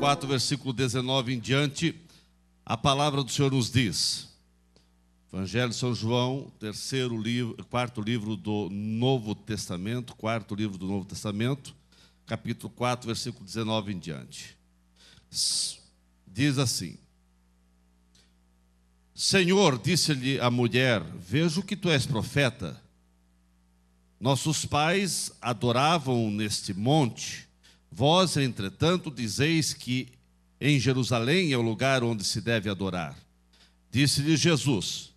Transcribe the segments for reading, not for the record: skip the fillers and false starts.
4, versículo 19 em diante, a palavra do Senhor nos diz. Evangelho de São João, quarto livro do Novo Testamento, capítulo 4, versículo 19 em diante. Diz assim: Senhor, disse-lhe a mulher, vejo que tu és profeta. Nossos pais adoravam neste monte. Vós, entretanto, dizeis que em Jerusalém é o lugar onde se deve adorar. Disse-lhe Jesus: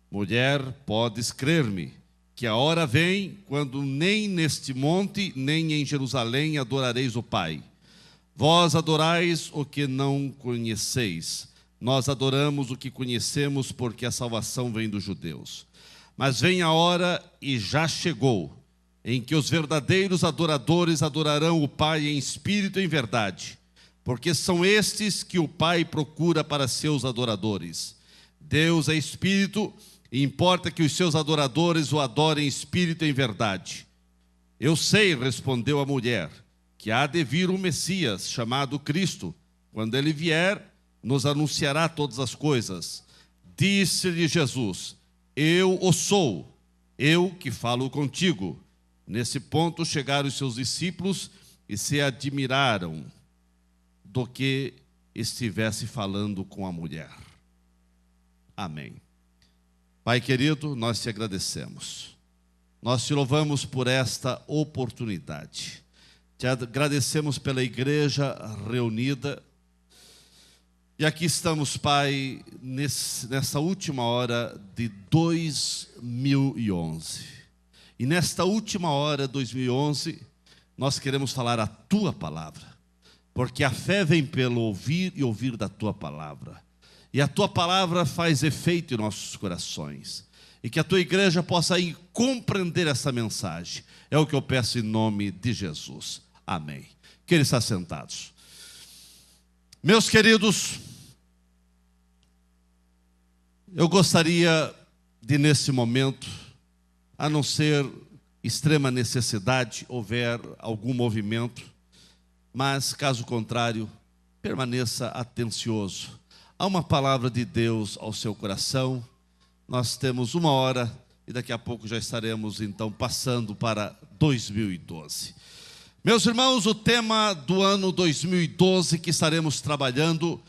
mulher, podes crer-me, que a hora vem quando nem neste monte, nem em Jerusalém adorareis o Pai. Vós adorais o que não conheceis. Nós adoramos o que conhecemos, porque a salvação vem dos judeus. Mas vem a hora, e já chegou, em que os verdadeiros adoradores adorarão o Pai em espírito e em verdade, porque são estes que o Pai procura para seus adoradores. Deus é espírito, e importa que os seus adoradores o adorem em espírito e em verdade. Eu sei, respondeu a mulher, que há de vir um Messias, chamado Cristo. Quando ele vier, nos anunciará todas as coisas. Disse-lhe Jesus: eu o sou, eu que falo contigo. Nesse ponto chegaram os seus discípulos e se admiraram do que estivesse falando com a mulher. Amém. Pai querido, nós te agradecemos. Nós te louvamos por esta oportunidade. Te agradecemos pela igreja reunida. E aqui estamos, Pai, nessa última hora de 2011. E nesta última hora de 2011, nós queremos falar a Tua palavra. Porque a fé vem pelo ouvir e ouvir da Tua palavra. E a Tua palavra faz efeito em nossos corações. E que a Tua igreja possa aí compreender essa mensagem. É o que eu peço em nome de Jesus. Amém. Querem estar sentados. Meus queridos, eu gostaria de, nesse momento, a não ser extrema necessidade, houver algum movimento, mas, caso contrário, permaneça atencioso. Há uma palavra de Deus ao seu coração. Nós temos 1 hora e daqui a pouco já estaremos, então, passando para 2012. Meus irmãos, o tema do ano 2012 que estaremos trabalhando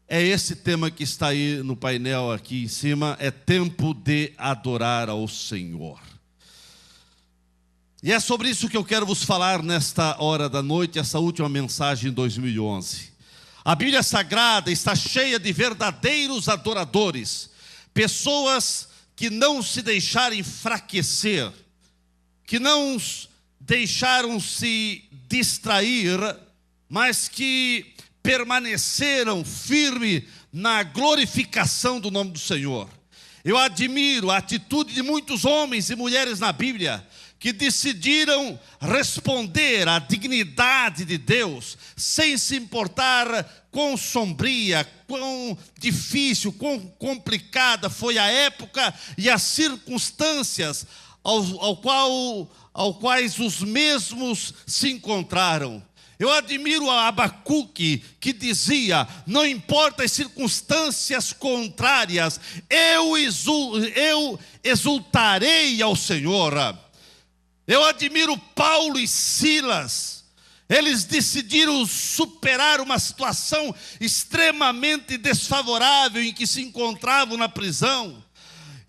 é esse tema que está aí no painel aqui em cima, é tempo de adorar ao Senhor. E é sobre isso que eu quero vos falar nesta hora da noite, essa última mensagem em 2011. A Bíblia Sagrada está cheia de verdadeiros adoradores, pessoas que não se deixaram enfraquecer, que não deixaram se distrair, mas que permaneceram firmes na glorificação do nome do Senhor. Eu admiro a atitude de muitos homens e mulheres na Bíblia que decidiram responder à dignidade de Deus, sem se importar quão sombria, quão difícil, quão complicada foi a época e as circunstâncias ao quais os mesmos se encontraram. Eu admiro a Abacuque, que dizia: não importa as circunstâncias contrárias, eu exultarei ao Senhor. Eu admiro Paulo e Silas. Eles decidiram superar uma situação extremamente desfavorável em que se encontravam na prisão.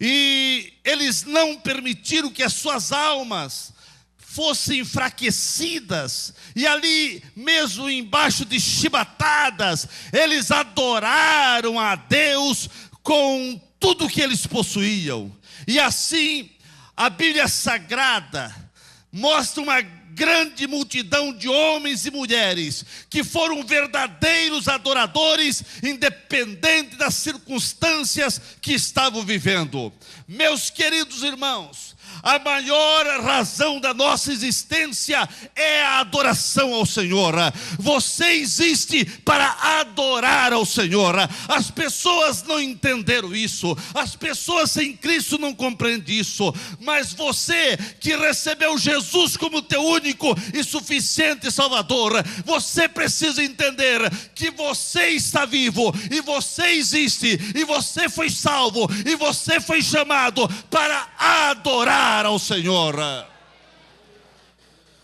E eles não permitiram que as suas almas fossem enfraquecidas, e ali mesmo embaixo de chibatadas, eles adoraram a Deus com tudo que eles possuíam. E assim, a Bíblia Sagrada mostra uma grande multidão de homens e mulheres que foram verdadeiros adoradores, independente das circunstâncias que estavam vivendo. Meus queridos irmãos, A maior razão da nossa existência é a adoração ao Senhor. Você existe para adorar ao Senhor. As pessoas não entenderam isso. As pessoas sem Cristo não compreendem isso. Mas você que recebeu Jesus como teu único e suficiente Salvador, você precisa entender que você está vivo e você existe e você foi salvo e você foi chamado para adorar ao Senhor.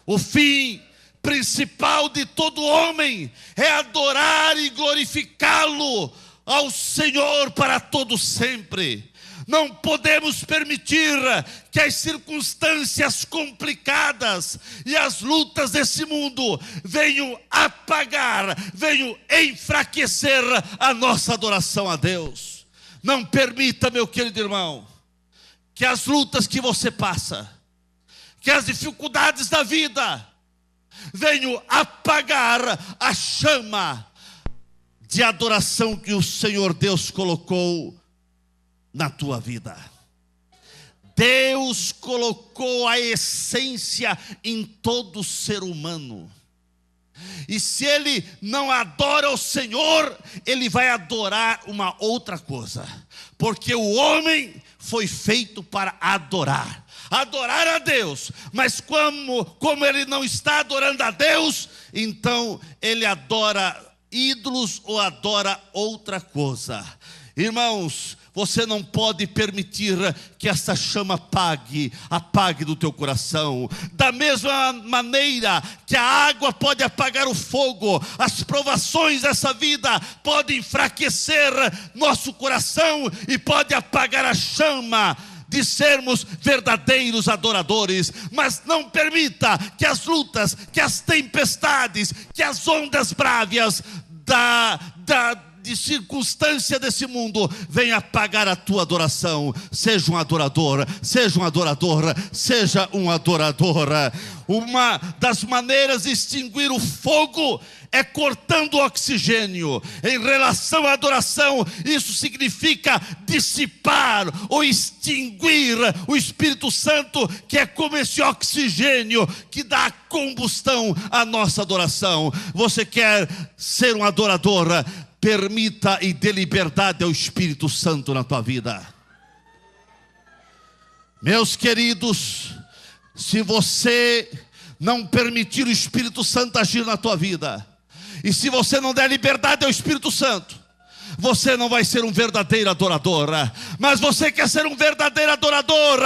O fim principal de todo homem é adorar e glorificá-lo ao Senhor para todo sempre. Não podemos permitir que as circunstâncias complicadas e as lutas desse mundo venham apagar, venham enfraquecer a nossa adoração a Deus. Não permita, meu querido irmão, que as lutas que você passa, que as dificuldades da vida venham apagar a chama de adoração que o Senhor Deus colocou na tua vida. Deus colocou a essência em todo ser humano. E se ele não adora o Senhor, ele vai adorar uma outra coisa. Porque o homem foi feito para adorar a Deus. Mas como ele não está adorando a Deus, então ele adora ídolos ou adora outra coisa. Irmãos, você não pode permitir que essa chama apague do teu coração. Da mesma maneira que a água pode apagar o fogo, as provações dessa vida podem enfraquecer nosso coração e pode apagar a chama de sermos verdadeiros adoradores. Mas não permita que as lutas, que as tempestades, que as ondas bravas de circunstância desse mundo venha apagar a tua adoração. Seja um adorador, seja um adorador, seja um adorador. Uma das maneiras de extinguir o fogo é cortando o oxigênio. Em relação à adoração, isso significa dissipar ou extinguir o Espírito Santo, que é como esse oxigênio que dá combustão à nossa adoração. Você quer ser um adorador? Permita e dê liberdade ao Espírito Santo na tua vida. Meus queridos, se você não permitir o Espírito Santo agir na tua vida, e se você não der liberdade ao Espírito Santo, você não vai ser um verdadeiro adorador. Mas você quer ser um verdadeiro adorador,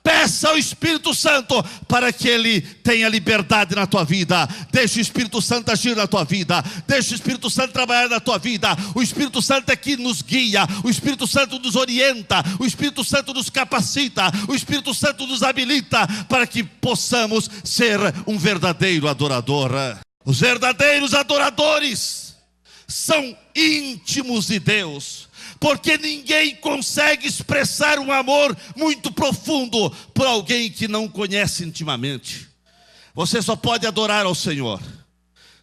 peça ao Espírito Santo para que Ele tenha liberdade na tua vida. Deixa o Espírito Santo agir na tua vida. Deixa o Espírito Santo trabalhar na tua vida. O Espírito Santo é que nos guia. O Espírito Santo nos orienta. O Espírito Santo nos capacita. O Espírito Santo nos habilita para que possamos ser um verdadeiro adorador. Os verdadeiros adoradores são íntimos de Deus, porque ninguém consegue expressar um amor muito profundo por alguém que não conhece intimamente. Você só pode adorar ao Senhor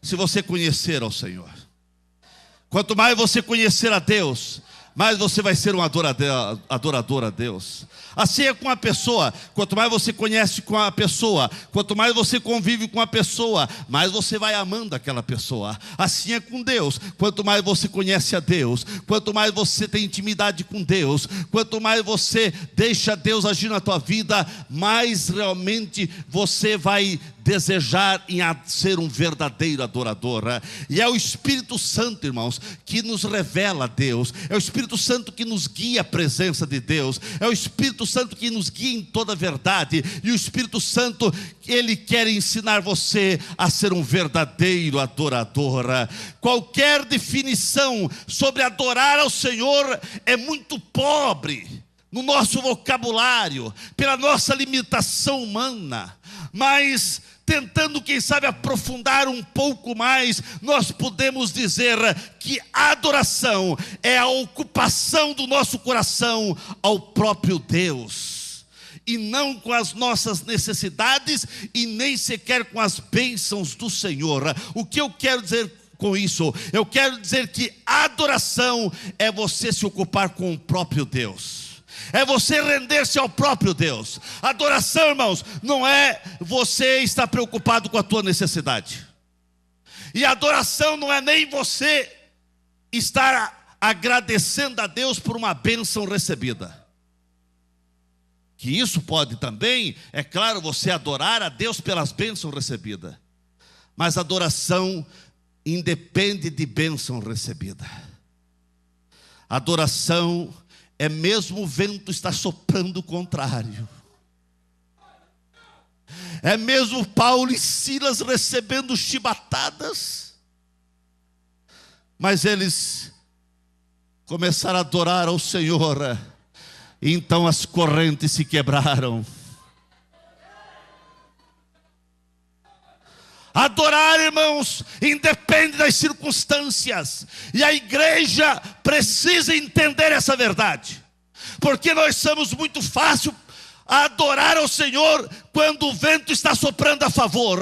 se você conhecer ao Senhor. Quanto mais você conhecer a Deus, mais você vai ser um adorador a Deus. Assim é com a pessoa. Quanto mais você conhece com a pessoa, quanto mais você convive com a pessoa, mais você vai amando aquela pessoa. Assim é com Deus. Quanto mais você conhece a Deus, quanto mais você tem intimidade com Deus, quanto mais você deixa Deus agir na tua vida, mais realmente você vai desejar em ser um verdadeiro adorador. E é o Espírito Santo, irmãos, que nos revela a Deus. É o Espírito Santo que nos guia à presença de Deus. É o Espírito Santo que nos guia em toda a verdade. E o Espírito Santo, ele quer ensinar você a ser um verdadeiro adorador. Qualquer definição sobre adorar ao Senhor é muito pobre no nosso vocabulário, pela nossa limitação humana. Mas tentando, quem sabe, aprofundar um pouco mais, nós podemos dizer que a adoração é a ocupação do nosso coração ao próprio Deus, e não com as nossas necessidades e nem sequer com as bênçãos do Senhor. O que eu quero dizer com isso? Eu quero dizer que a adoração é você se ocupar com o próprio Deus. É você render-se ao próprio Deus. Adoração, irmãos, não é você estar preocupado com a tua necessidade. E adoração não é nem você estar agradecendo a Deus por uma bênção recebida. Que isso pode também, é claro, você adorar a Deus pelas bênçãos recebidas. Mas adoração independe de bênção recebida. Adoração é mesmo o vento está soprando o contrário. É mesmo Paulo e Silas recebendo chibatadas. Mas eles começaram a adorar ao Senhor. E então as correntes se quebraram. Adorar, irmãos, independe das circunstâncias. E a igreja precisa entender essa verdade. Porque nós somos muito fácil a adorar ao Senhor quando o vento está soprando a favor.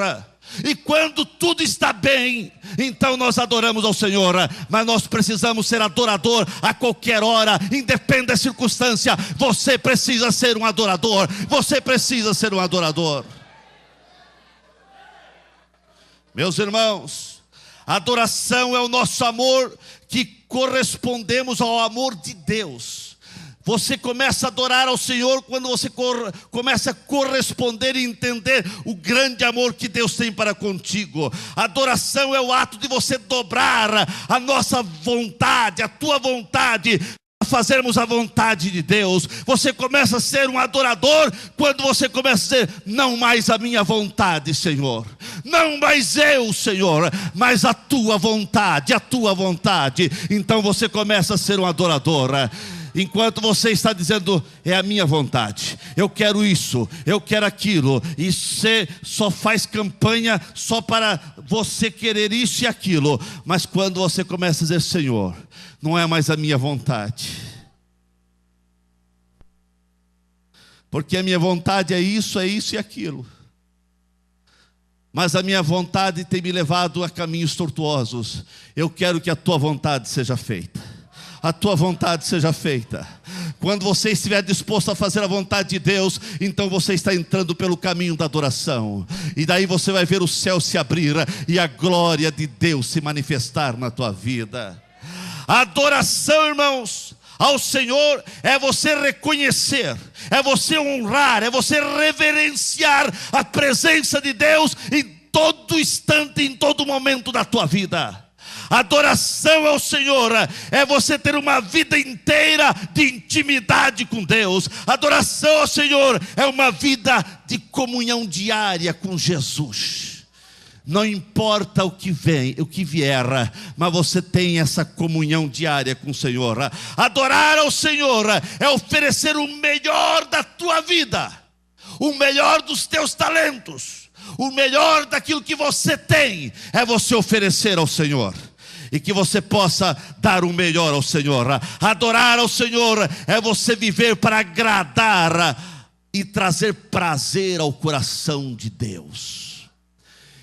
E quando tudo está bem, então nós adoramos ao Senhor. Mas nós precisamos ser adorador a qualquer hora, independe da circunstância. Você precisa ser um adorador. Você precisa ser um adorador. Meus irmãos, adoração é o nosso amor que correspondemos ao amor de Deus. Você começa a adorar ao Senhor quando você começa a corresponder e entender o grande amor que Deus tem para contigo. Adoração é o ato de você dobrar a nossa vontade, a tua vontade, fazermos a vontade de Deus. Você começa a ser um adorador quando você começa a dizer: não mais a minha vontade, Senhor, não mais eu, Senhor, mas a tua vontade, a tua vontade. Então você começa a ser um adorador. Enquanto você está dizendo: é a minha vontade, eu quero isso, eu quero aquilo, e você só faz campanha só para você querer isso e aquilo. Mas quando você começa a dizer: Senhor, não é mais a minha vontade, porque a minha vontade é isso e aquilo, mas a minha vontade tem me levado a caminhos tortuosos. Eu quero que a tua vontade seja feita. A tua vontade seja feita. Quando você estiver disposto a fazer a vontade de Deus, então você está entrando pelo caminho da adoração. E daí você vai ver o céu se abrir e a glória de Deus se manifestar na tua vida. A adoração, irmãos, ao Senhor é você reconhecer, é você honrar, é você reverenciar a presença de Deus em todo instante, em todo momento da tua vida. Adoração ao Senhor é você ter uma vida inteira de intimidade com Deus. Adoração ao Senhor é uma vida de comunhão diária com Jesus. Não importa o que vem, o que vier, mas você tem essa comunhão diária com o Senhor. Adorar ao Senhor é oferecer o melhor da tua vida, o melhor dos teus talentos, o melhor daquilo que você tem, é você oferecer ao Senhor. E que você possa dar o melhor ao Senhor. Adorar ao Senhor é você viver para agradar e trazer prazer ao coração de Deus.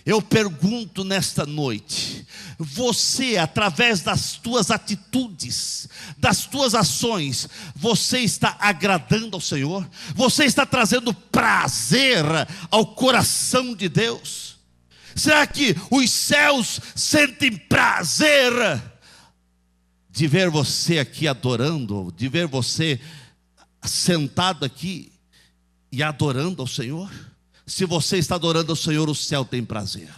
Eu pergunto nesta noite: você, através das tuas atitudes, das tuas ações, você está agradando ao Senhor? Você está trazendo prazer ao coração de Deus? Será que os céus sentem prazer de ver você aqui adorando, de ver você sentado aqui e adorando ao Senhor? Se você está adorando ao Senhor, o céu tem prazer.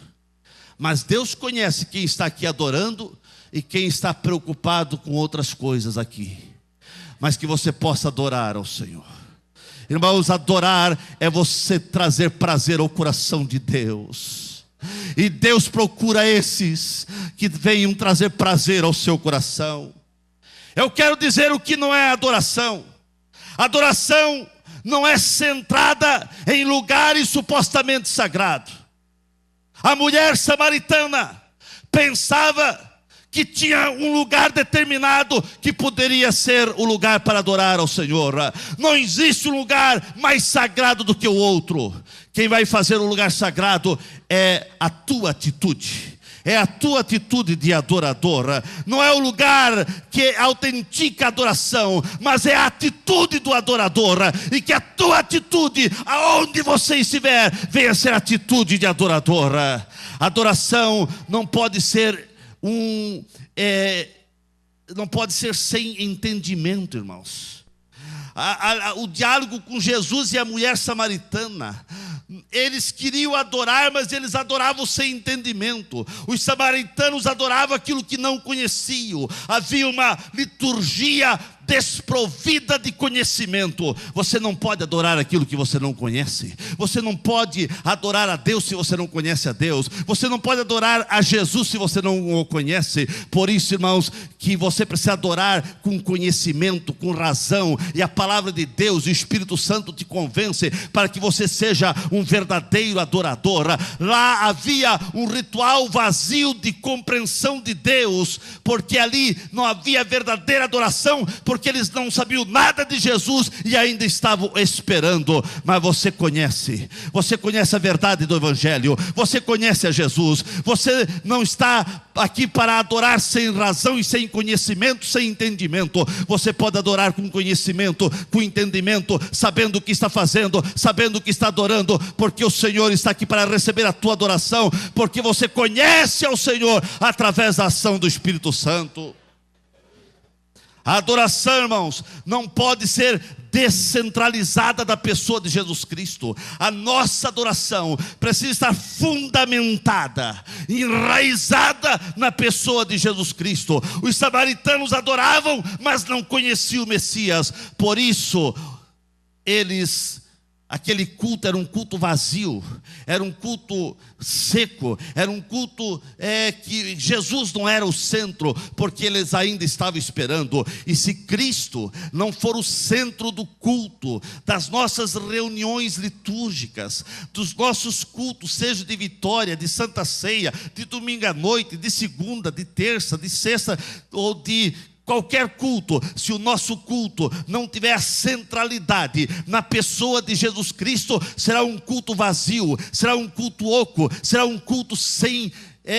Mas Deus conhece quem está aqui adorando e quem está preocupado com outras coisas aqui. Mas que você possa adorar ao Senhor. Irmãos, adorar é você trazer prazer ao coração de Deus. E Deus procura esses que venham trazer prazer ao seu coração. Eu quero dizer o que não é adoração. Adoração não é centrada em lugares supostamente sagrados. A mulher samaritana pensava que tinha um lugar determinado que poderia ser o lugar para adorar ao Senhor. Não existe um lugar mais sagrado do que o outro. Quem vai fazer o lugar sagrado é a tua atitude, É a tua atitude de adorador. Não é o lugar que autentica a adoração, mas é a atitude do adorador. E que a tua atitude, aonde você estiver, venha ser atitude de adorador. Adoração não pode ser não pode ser sem entendimento, irmãos. O diálogo com Jesus e a mulher samaritana, eles queriam adorar, mas eles adoravam sem entendimento. Os samaritanos adoravam aquilo que não conheciam. Havia uma liturgia desprovida de conhecimento. Você não pode adorar aquilo que você não conhece. Você não pode adorar a Deus se você não conhece a Deus. Você não pode adorar a Jesus se você não o conhece. Por isso, irmãos, que você precisa adorar com conhecimento, com razão. E a palavra de Deus, o Espírito Santo te convence para que você seja um verdadeiro adorador. Lá havia um ritual vazio de compreensão de Deus, porque ali não havia verdadeira adoração, porque eles não sabiam nada de Jesus e ainda estavam esperando. Mas você conhece a verdade do Evangelho, você conhece a Jesus. Você não está aqui para adorar sem razão e sem conhecimento, sem entendimento. Você pode adorar com conhecimento, com entendimento, sabendo o que está fazendo, sabendo o que está adorando, porque o Senhor está aqui para receber a tua adoração, porque você conhece ao Senhor através da ação do Espírito Santo. A adoração, irmãos, não pode ser descentralizada da pessoa de Jesus Cristo. A nossa adoração precisa estar fundamentada, enraizada na pessoa de Jesus Cristo. Os samaritanos adoravam, mas não conheciam o Messias. Por isso, aquele culto era um culto vazio, era um culto seco, era um culto que Jesus não era o centro, porque eles ainda estavam esperando. E se Cristo não for o centro do culto, das nossas reuniões litúrgicas, dos nossos cultos, seja de vitória, de Santa Ceia, de domingo à noite, de segunda, de terça, de sexta ou de qualquer culto, se o nosso culto não tiver a centralidade na pessoa de Jesus Cristo, será um culto vazio, será um culto oco, será um culto sem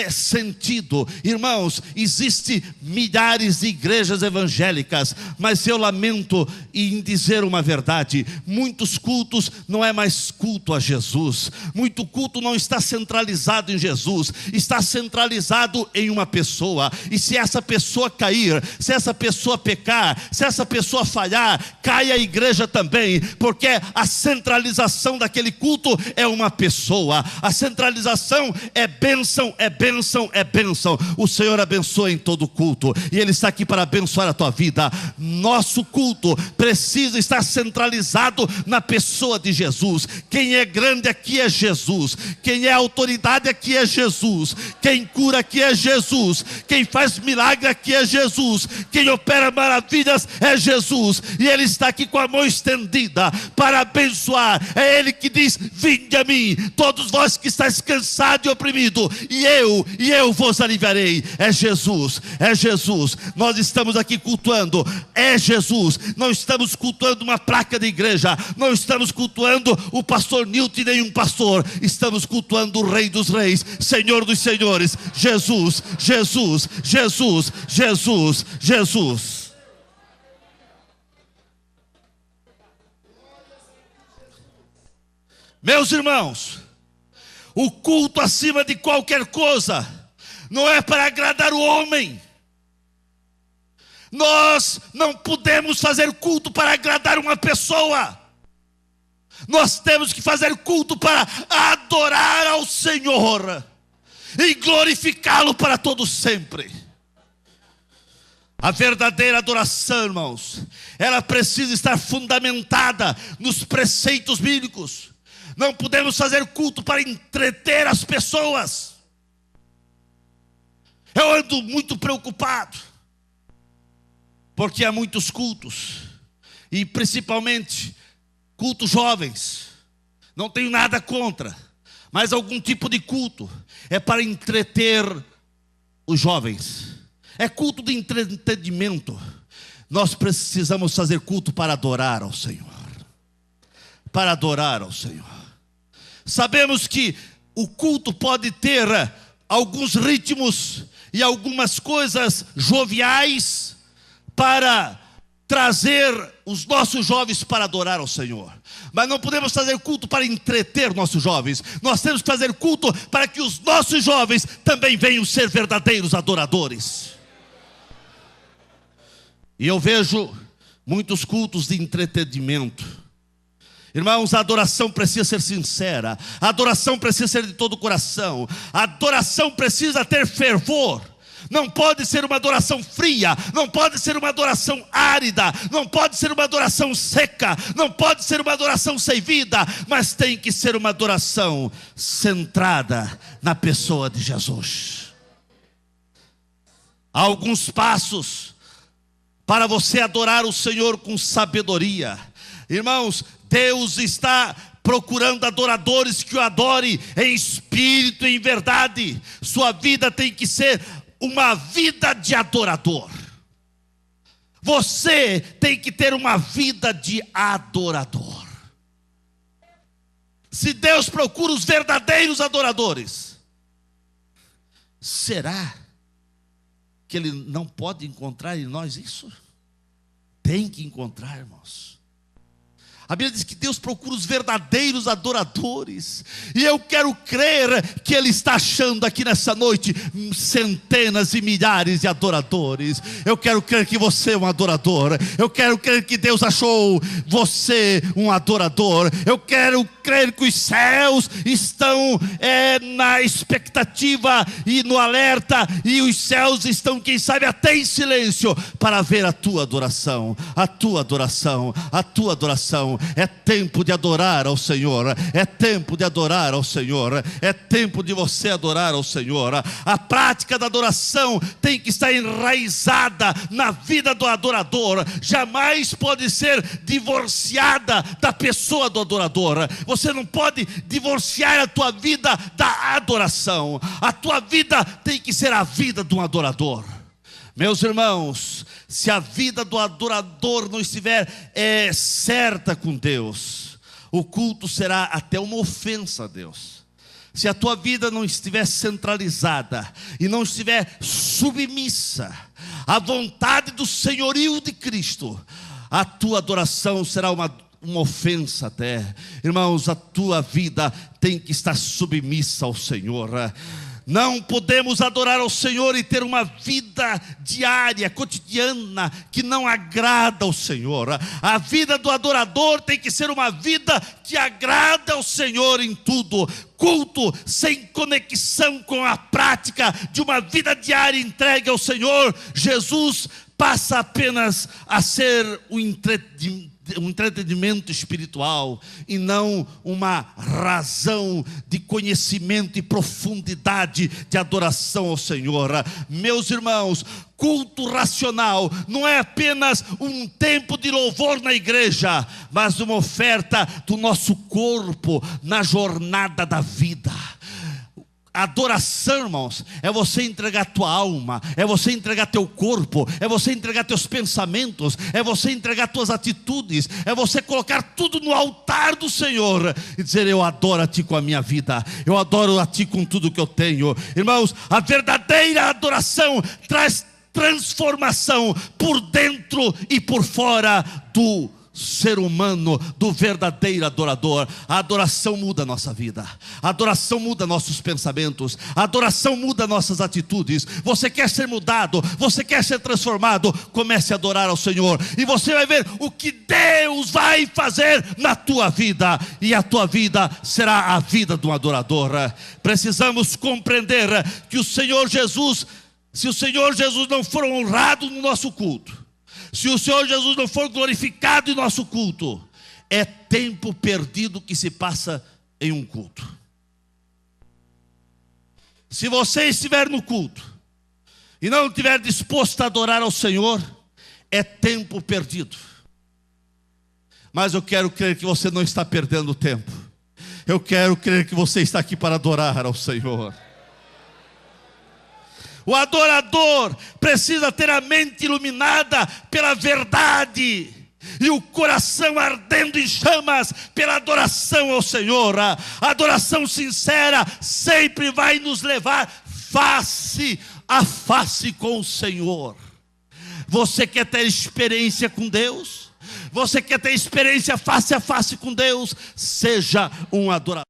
sentido. Irmãos, existem milhares de igrejas evangélicas, mas eu lamento em dizer uma verdade: muitos cultos não é mais culto a Jesus. Muito culto não está centralizado em Jesus, está centralizado em uma pessoa. E se essa pessoa cair, se essa pessoa pecar, se essa pessoa falhar, cai a igreja também, porque a centralização daquele culto é uma pessoa. A centralização é bênção, é bênção, é bênção. O Senhor abençoa em todo culto, e Ele está aqui para abençoar a tua vida. Nosso culto precisa estar centralizado na pessoa de Jesus. Quem é grande aqui é Jesus, quem é autoridade aqui é Jesus, quem cura aqui é Jesus, quem faz milagre aqui é Jesus, quem opera maravilhas é Jesus, e Ele está aqui com a mão estendida para abençoar. É Ele que diz: vinde a mim, todos vós que estáis cansados e oprimidos, e eu vos aliviarei. É Jesus, é Jesus. Nós estamos aqui cultuando, é Jesus. Não estamos cultuando uma placa de igreja, não estamos cultuando o pastor Nilton e nenhum pastor. Estamos cultuando o Rei dos Reis, Senhor dos Senhores, Jesus, Jesus, Jesus, Jesus, Jesus. Meus irmãos, o culto acima de qualquer coisa não é para agradar o homem. Nós não podemos fazer culto para agradar uma pessoa. Nós temos que fazer culto para adorar ao Senhor e glorificá-lo para todo sempre. A verdadeira adoração, irmãos, ela precisa estar fundamentada nos preceitos bíblicos. Não podemos fazer culto para entreter as pessoas. Eu ando muito preocupado, porque há muitos cultos, e principalmente cultos jovens. Não tenho nada contra, mas algum tipo de culto é para entreter os jovens. É culto de entretenimento. Nós precisamos fazer culto para adorar ao Senhor. Para adorar ao Senhor. Sabemos que o culto pode ter alguns ritmos e algumas coisas joviais para trazer os nossos jovens para adorar ao Senhor. Mas não podemos fazer culto para entreter nossos jovens. Nós temos que fazer culto para que os nossos jovens também venham ser verdadeiros adoradores. E eu vejo muitos cultos de entretenimento. Irmãos, a adoração precisa ser sincera. A adoração precisa ser de todo o coração. A adoração precisa ter fervor. Não pode ser uma adoração fria, não pode ser uma adoração árida, não pode ser uma adoração seca, não pode ser uma adoração sem vida, mas tem que ser uma adoração centrada na pessoa de Jesus. Há alguns passos para você adorar o Senhor com sabedoria. Irmãos, Deus está procurando adoradores que o adorem em espírito e em verdade. Sua vida tem que ser uma vida de adorador. Você tem que ter uma vida de adorador. Se Deus procura os verdadeiros adoradores, será que Ele não pode encontrar em nós isso? Tem que encontrar, irmãos. A Bíblia diz que Deus procura os verdadeiros adoradores. E eu quero crer que Ele está achando aqui nessa noite centenas e milhares de adoradores. Eu quero crer que você é um adorador. Eu quero crer que Deus achou você um adorador. Eu quero crer que os céus estão na expectativa e no alerta. E os céus estão, quem sabe, até em silêncio para ver a tua adoração. A tua adoração, a tua adoração. É tempo de adorar ao Senhor. É tempo de adorar ao Senhor. É tempo de você adorar ao Senhor. A prática da adoração tem que estar enraizada na vida do adorador. Jamais pode ser divorciada da pessoa do adorador. Você não pode divorciar a tua vida da adoração. A tua vida tem que ser a vida de um adorador. Meus irmãos, se a vida do adorador não estiver certa com Deus, o culto será até uma ofensa a Deus. Se a tua vida não estiver centralizada e não estiver submissa à vontade do senhorio de Cristo, a tua adoração será uma ofensa até. Irmãos, a tua vida tem que estar submissa ao Senhor. Não podemos adorar ao Senhor e ter uma vida diária, cotidiana, que não agrada ao Senhor. A vida do adorador tem que ser uma vida que agrada ao Senhor em tudo. Culto sem conexão com a prática de uma vida diária entregue ao Senhor, Jesus passa apenas a ser um entretenimento espiritual e não uma razão de conhecimento e profundidade de adoração ao Senhor. Meus irmãos, culto racional não é apenas um tempo de louvor na igreja, mas uma oferta do nosso corpo na jornada da vida. Adoração, irmãos, é você entregar tua alma, é você entregar teu corpo, é você entregar teus pensamentos, é você entregar tuas atitudes, é você colocar tudo no altar do Senhor e dizer: eu adoro a Ti com a minha vida, eu adoro a Ti com tudo que eu tenho. Irmãos, a verdadeira adoração traz transformação por dentro e por fora do ser humano, do verdadeiro adorador. A adoração muda a nossa vida, a adoração muda nossos pensamentos, a adoração muda nossas atitudes. Você quer ser mudado, você quer ser transformado, comece a adorar ao Senhor e você vai ver o que Deus vai fazer na tua vida, e a tua vida será a vida de um adorador. Precisamos compreender que o Senhor Jesus, se o Senhor Jesus não for honrado no nosso culto, se o Senhor Jesus não for glorificado em nosso culto, é tempo perdido que se passa em um culto. Se você estiver no culto e não estiver disposto a adorar ao Senhor, é tempo perdido. Mas eu quero crer que você não está perdendo tempo. Eu quero crer que você está aqui para adorar ao Senhor. O adorador precisa ter a mente iluminada pela verdade e o coração ardendo em chamas pela adoração ao Senhor. A adoração sincera sempre vai nos levar face a face com o Senhor. Você quer ter experiência com Deus? Você quer ter experiência face a face com Deus? Seja um adorador.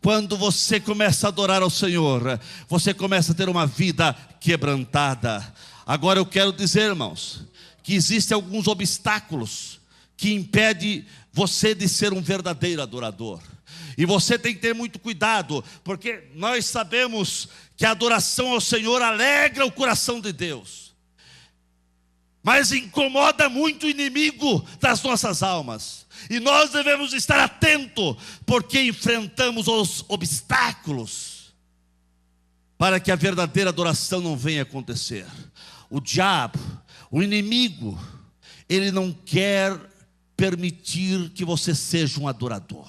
Quando você começa a adorar ao Senhor, você começa a ter uma vida quebrantada. Agora eu quero dizer, irmãos, que existem alguns obstáculos que impedem você de ser um verdadeiro adorador. E você tem que ter muito cuidado, porque nós sabemos que a adoração ao Senhor alegra o coração de Deus, mas incomoda muito o inimigo das nossas almas. E nós devemos estar atentos, porque enfrentamos os obstáculos, para que a verdadeira adoração não venha acontecer. O diabo, o inimigo, ele não quer permitir que você seja um adorador.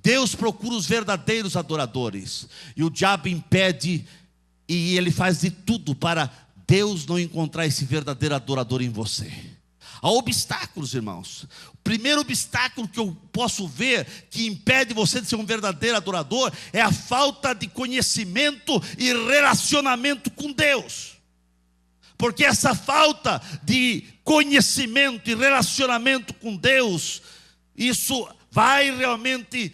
Deus procura os verdadeiros adoradores, e o diabo impede, e ele faz de tudo para Deus não encontrar esse verdadeiro adorador em você. Há obstáculos, irmãos. O primeiro obstáculo que eu posso ver que impede você de ser um verdadeiro adorador é a falta de conhecimento e relacionamento com Deus. Porque essa falta de conhecimento e relacionamento com Deus, isso vai realmente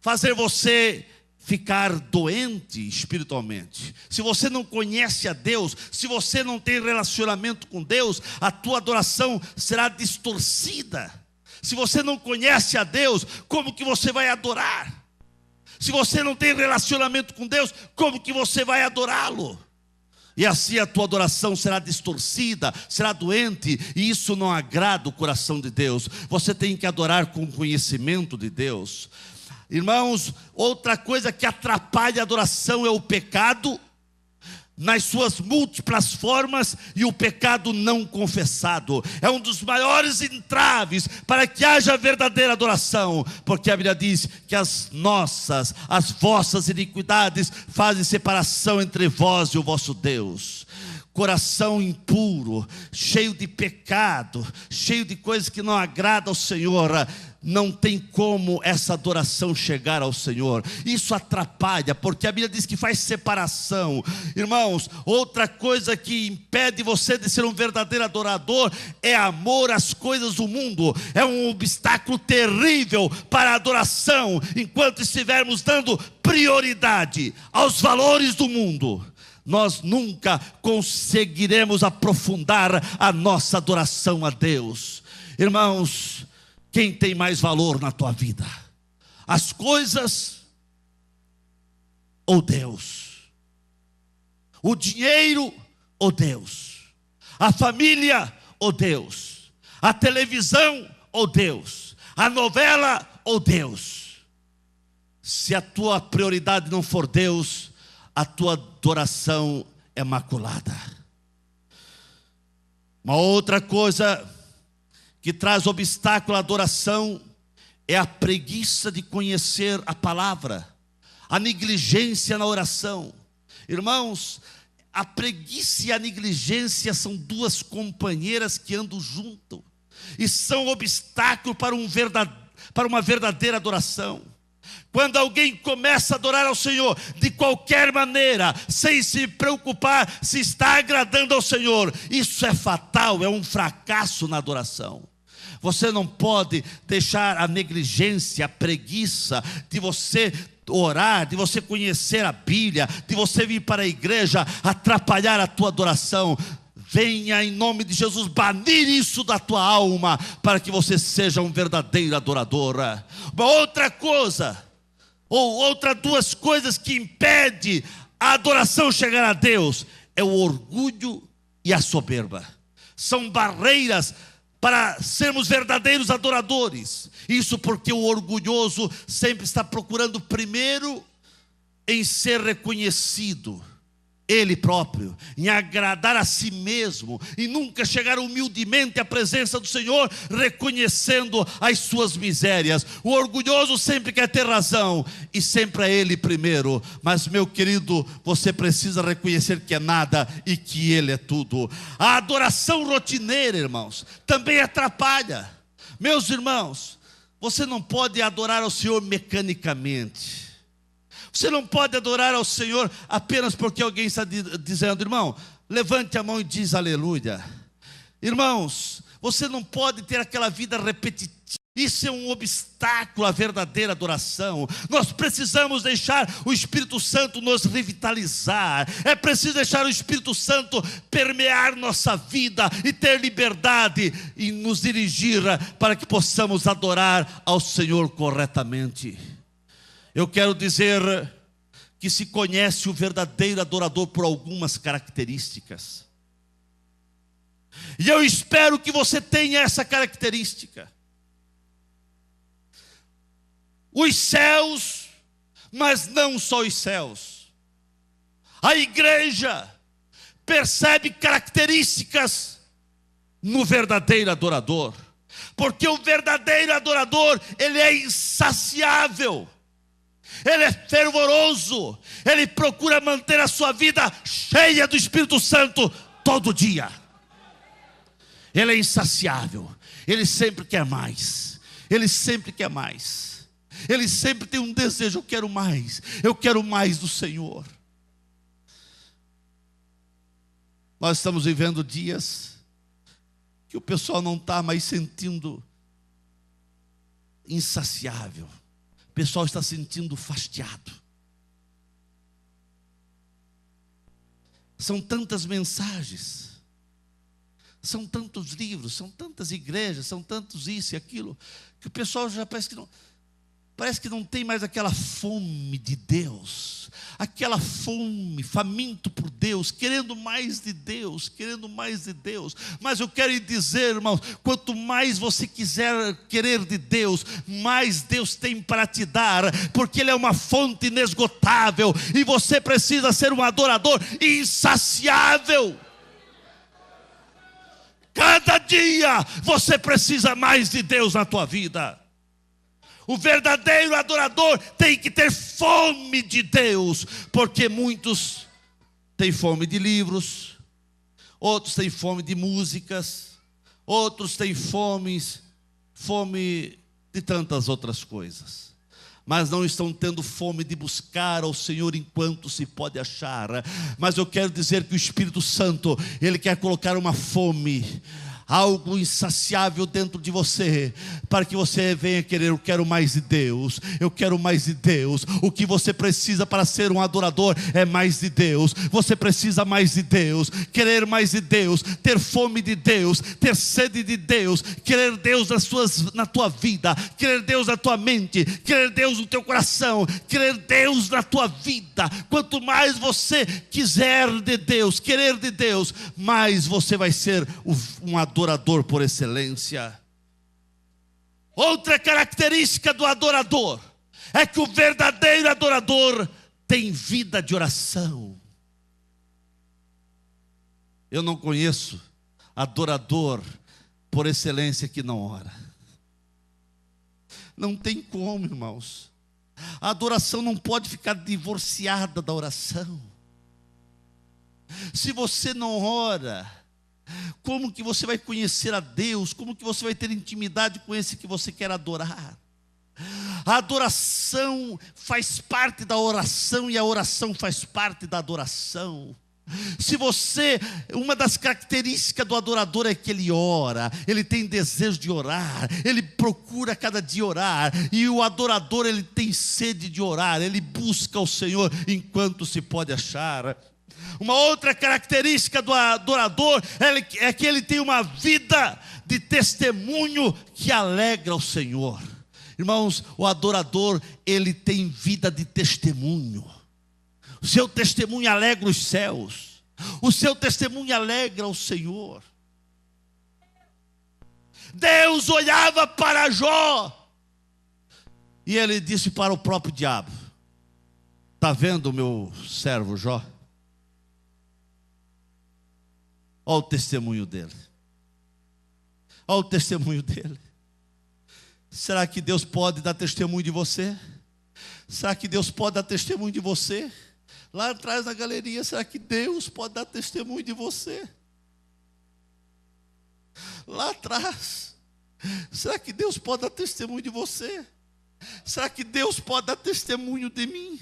fazer você ficar doente espiritualmente. Se você não conhece a Deus, se você não tem relacionamento com Deus, a tua adoração será distorcida. Se você não conhece a Deus, como que você vai adorar? Se você não tem relacionamento com Deus, como que você vai adorá-lo? E assim a tua adoração será distorcida, será doente, e isso não agrada o coração de Deus. Você tem que adorar com conhecimento de Deus. Irmãos, outra coisa que atrapalha a adoração é o pecado, nas suas múltiplas formas, e o pecado não confessado. É um dos maiores entraves para que haja verdadeira adoração, porque a Bíblia diz que as vossas iniquidades fazem separação entre vós e o vosso Deus. Coração impuro, cheio de pecado, cheio de coisas que não agradam ao Senhor, não tem como essa adoração chegar ao Senhor. Isso atrapalha, porque a Bíblia diz que faz separação. Irmãos, outra coisa que impede você de ser um verdadeiro adorador é amor às coisas do mundo. É um obstáculo terrível para a adoração, enquanto estivermos dando prioridade aos valores do mundo. Nós nunca conseguiremos aprofundar a nossa adoração a Deus. Irmãos, quem tem mais valor na tua vida? As coisas ou Deus? O dinheiro ou Deus? A família ou Deus? A televisão ou Deus? A novela ou Deus? Se a tua prioridade não for Deus, a tua adoração é maculada. Uma outra coisa que traz obstáculo à adoração é a preguiça de conhecer a palavra, a negligência na oração. Irmãos, a preguiça e a negligência são duas companheiras que andam junto, e são obstáculo para uma verdadeira adoração. Quando alguém começa a adorar ao Senhor de qualquer maneira, sem se preocupar se está agradando ao Senhor, isso é fatal, é um fracasso na adoração. Você não pode deixar a negligência, a preguiça de você orar, de você conhecer a Bíblia, de você vir para a igreja, atrapalhar a tua adoração. Venha em nome de Jesus banir isso da tua alma, para que você seja um verdadeiro adorador. Uma outra coisa, ou duas coisas que impedem a adoração chegar a Deus, é o orgulho e a soberba. São barreiras para sermos verdadeiros adoradores. Isso porque o orgulhoso sempre está procurando primeiro em ser reconhecido, ele próprio, em agradar a si mesmo, e nunca chegar humildemente à presença do Senhor, reconhecendo as suas misérias. O orgulhoso sempre quer ter razão, e sempre é ele primeiro. Mas, meu querido, você precisa reconhecer que é nada e que ele é tudo. A adoração rotineira, irmãos, também atrapalha. Meus irmãos, você não pode adorar ao Senhor mecanicamente. Você não pode adorar ao Senhor apenas porque alguém está dizendo: irmão, levante a mão e diz aleluia. Irmãos, você não pode ter aquela vida repetitiva. Isso é um obstáculo à verdadeira adoração. Nós precisamos deixar o Espírito Santo nos revitalizar. É preciso deixar o Espírito Santo permear nossa vida e ter liberdade e nos dirigir para que possamos adorar ao Senhor corretamente. Eu quero dizer que se conhece o verdadeiro adorador por algumas características. E eu espero que você tenha essa característica. Os céus, mas não só os céus. A igreja percebe características no verdadeiro adorador. Porque o verdadeiro adorador, ele é insaciável. Ele é fervoroso. Ele procura manter a sua vida cheia do Espírito Santo todo dia. Ele é insaciável. Ele sempre quer mais. Ele sempre quer mais. Ele sempre tem um desejo: eu quero mais do Senhor. Nós estamos vivendo dias que o pessoal não está mais sentindo insaciável. O pessoal está sentindo fastidiado. São tantas mensagens, são tantos livros, são tantas igrejas, são tantos isso e aquilo, que o pessoal já parece que não tem mais aquela fome de Deus, aquela fome, faminto por Deus, querendo mais de Deus, querendo mais de Deus. Mas eu quero lhe dizer, irmãos, quanto mais você querer de Deus, mais Deus tem para te dar, porque Ele é uma fonte inesgotável, e você precisa ser um adorador insaciável. Cada dia você precisa mais de Deus na tua vida. O verdadeiro adorador tem que ter fome de Deus, porque muitos têm fome de livros, outros têm fome de músicas, outros têm fome de tantas outras coisas, mas não estão tendo fome de buscar ao Senhor enquanto se pode achar. Mas eu quero dizer que o Espírito Santo, Ele quer colocar uma fome, algo insaciável dentro de você, para que você venha querer: eu quero mais de Deus, eu quero mais de Deus. O que você precisa para ser um adorador é mais de Deus. Você precisa mais de Deus, querer mais de Deus, ter fome de Deus, ter sede de Deus, querer Deus na tua vida, querer Deus na tua mente, querer Deus no teu coração, querer Deus na tua vida. Quanto mais você quiser de Deus, querer de Deus, mais você vai ser um adorador por excelência. Outra característica do adorador é que o verdadeiro adorador tem vida de oração. Eu não conheço adorador por excelência que não ora. Não tem como, irmãos. A adoração não pode ficar divorciada da oração. Se você não ora, como que você vai conhecer a Deus? Como que você vai ter intimidade com esse que você quer adorar? A adoração faz parte da oração, e a oração faz parte da adoração. Uma das características do adorador é que ele ora, ele tem desejo de orar, ele procura cada dia orar, e o adorador, ele tem sede de orar, ele busca o Senhor enquanto se pode achar. Uma outra característica do adorador é que ele tem uma vida de testemunho que alegra o Senhor. Irmãos, o adorador, ele tem vida de testemunho. O seu testemunho alegra os céus. O seu testemunho alegra o Senhor. Deus olhava para Jó e ele disse para o próprio diabo: está vendo o meu servo Jó? Olha o testemunho dele. Olha o testemunho dele. Será que Deus pode dar testemunho de você? Será que Deus pode dar testemunho de você? Lá atrás na galeria, será que Deus pode dar testemunho de você? Lá atrás, será que Deus pode dar testemunho de você? Será que Deus pode dar testemunho de mim?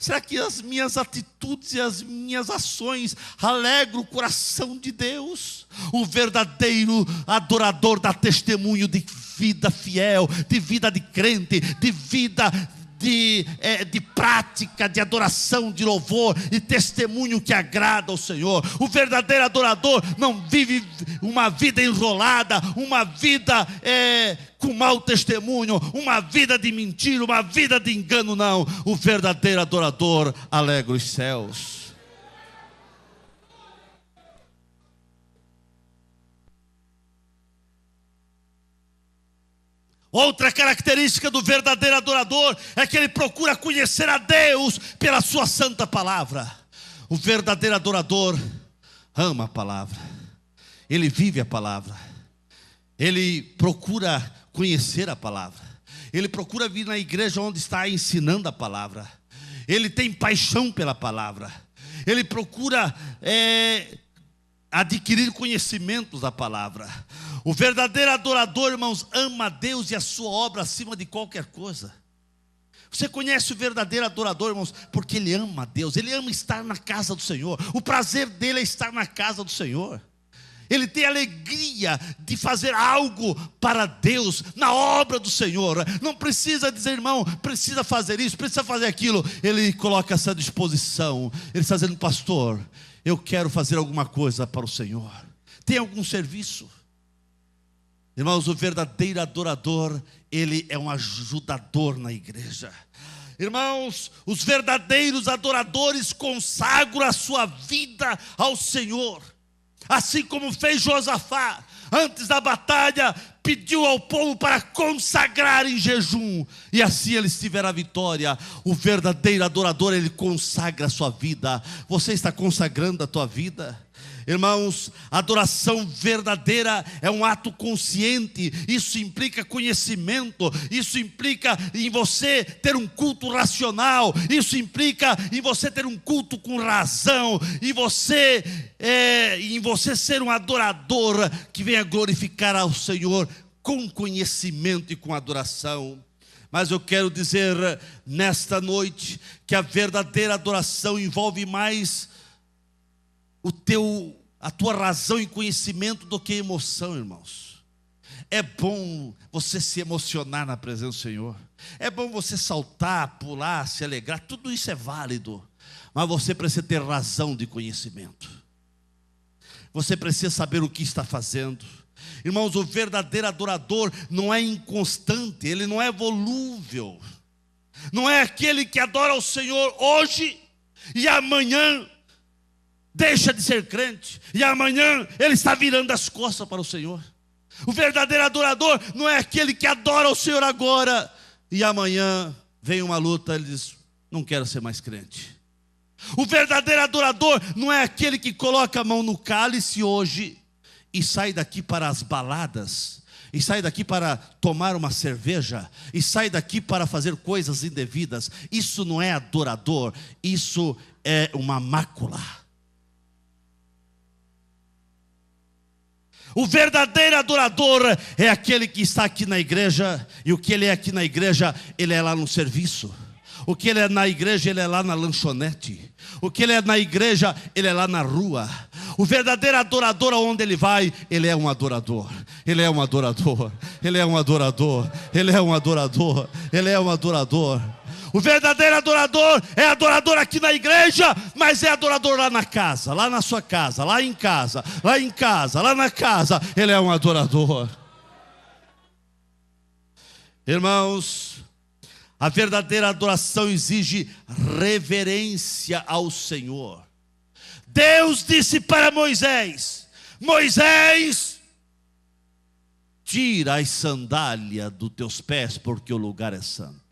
Será que as minhas atitudes e as minhas ações alegram o coração de Deus? O verdadeiro adorador dá testemunho de vida fiel, de vida de crente, de vida de prática, de adoração, de louvor e testemunho que agrada ao Senhor. O verdadeiro adorador não vive uma vida enrolada, uma vida com mau testemunho, uma vida de mentira, uma vida de engano, não. O verdadeiro adorador alegra os céus. Outra característica do verdadeiro adorador é que ele procura conhecer a Deus pela sua santa palavra. O verdadeiro adorador ama a palavra, ele vive a palavra, ele procura conhecer a palavra, ele procura vir na igreja onde está ensinando a palavra, ele tem paixão pela palavra, ele procura adquirir conhecimentos da palavra. O verdadeiro adorador, irmãos, ama a Deus e a sua obra acima de qualquer coisa. Você conhece o verdadeiro adorador, irmãos, porque ele ama a Deus, ele ama estar na casa do Senhor. O prazer dele é estar na casa do Senhor. Ele tem alegria de fazer algo para Deus, na obra do Senhor. Não precisa dizer, irmão, precisa fazer isso, precisa fazer aquilo. Ele coloca essa disposição. Ele está dizendo, pastor, eu quero fazer alguma coisa para o Senhor. Tem algum serviço? Irmãos, o verdadeiro adorador, ele é um ajudador na igreja. Irmãos, os verdadeiros adoradores consagram a sua vida ao Senhor. Assim como fez Josafá, antes da batalha, pediu ao povo para consagrar em jejum, e assim eles tiveram a vitória. O verdadeiro adorador, ele consagra a sua vida. Você está consagrando a tua vida? Irmãos, a adoração verdadeira é um ato consciente. Isso implica conhecimento. Isso implica em você ter um culto racional. Isso implica em você ter um culto com razão. Em você ser um adorador que venha glorificar ao Senhor com conhecimento e com adoração. Mas eu quero dizer nesta noite que a verdadeira adoração envolve mais a tua razão e conhecimento do que emoção, irmãos. É bom você se emocionar na presença do Senhor. É bom você saltar, pular, se alegrar. Tudo isso é válido. Mas você precisa ter razão de conhecimento. Você precisa saber o que está fazendo. Irmãos, o verdadeiro adorador não é inconstante, ele não é volúvel. Não é aquele que adora o Senhor hoje e amanhã deixa de ser crente, e amanhã ele está virando as costas para o Senhor. O verdadeiro adorador não é aquele que adora o Senhor agora, e amanhã vem uma luta, ele diz, não quero ser mais crente. O verdadeiro adorador não é aquele que coloca a mão no cálice hoje, e sai daqui para as baladas, e sai daqui para tomar uma cerveja, e sai daqui para fazer coisas indevidas. Isso não é adorador, isso é uma mácula. O verdadeiro adorador é aquele que está aqui na igreja, e o que ele é aqui na igreja, ele é lá no serviço. O que ele é na igreja, ele é lá na lanchonete. O que ele é na igreja, ele é lá na rua. O verdadeiro adorador, aonde ele vai, ele é um adorador. Ele é um adorador. Ele é um adorador. Ele é um adorador. Ele é um adorador. O verdadeiro adorador é adorador aqui na igreja, mas é adorador lá na casa, lá na sua casa, lá em casa, lá em casa, lá na casa. Ele é um adorador. Irmãos, a verdadeira adoração exige reverência ao Senhor. Deus disse para Moisés: Moisés, tira as sandálias dos teus pés, porque o lugar é santo.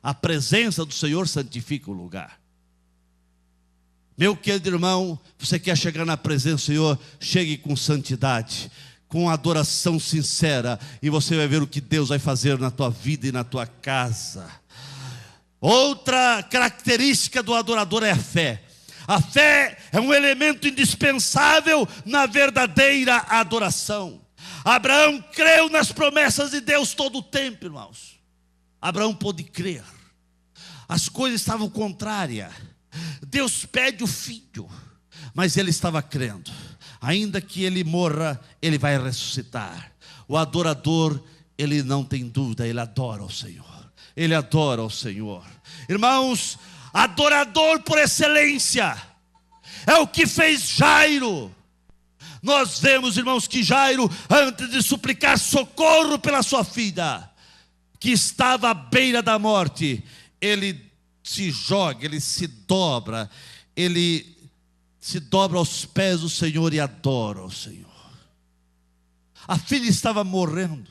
A presença do Senhor santifica o lugar. Meu querido irmão, você quer chegar na presença do Senhor? Chegue com santidade, com adoração sincera, e você vai ver o que Deus vai fazer na tua vida e na tua casa. Outra característica do adorador é a fé. A fé é um elemento indispensável na verdadeira adoração. Abraão creu nas promessas de Deus todo o tempo, irmãos. Abraão pôde crer. as coisas estavam contrárias. Deus pede o filho, mas ele estava crendo. Ainda que ele morra, ele vai ressuscitar. O adorador, ele não tem dúvida, ele adora o Senhor. Ele adora o Senhor. Irmãos, adorador por excelência é o que fez Jairo. Nós vemos, irmãos, que Jairo, antes de suplicar socorro pela sua filha, que estava à beira da morte, ele se joga, ele se dobra aos pés do Senhor e adora o Senhor. A filha estava morrendo,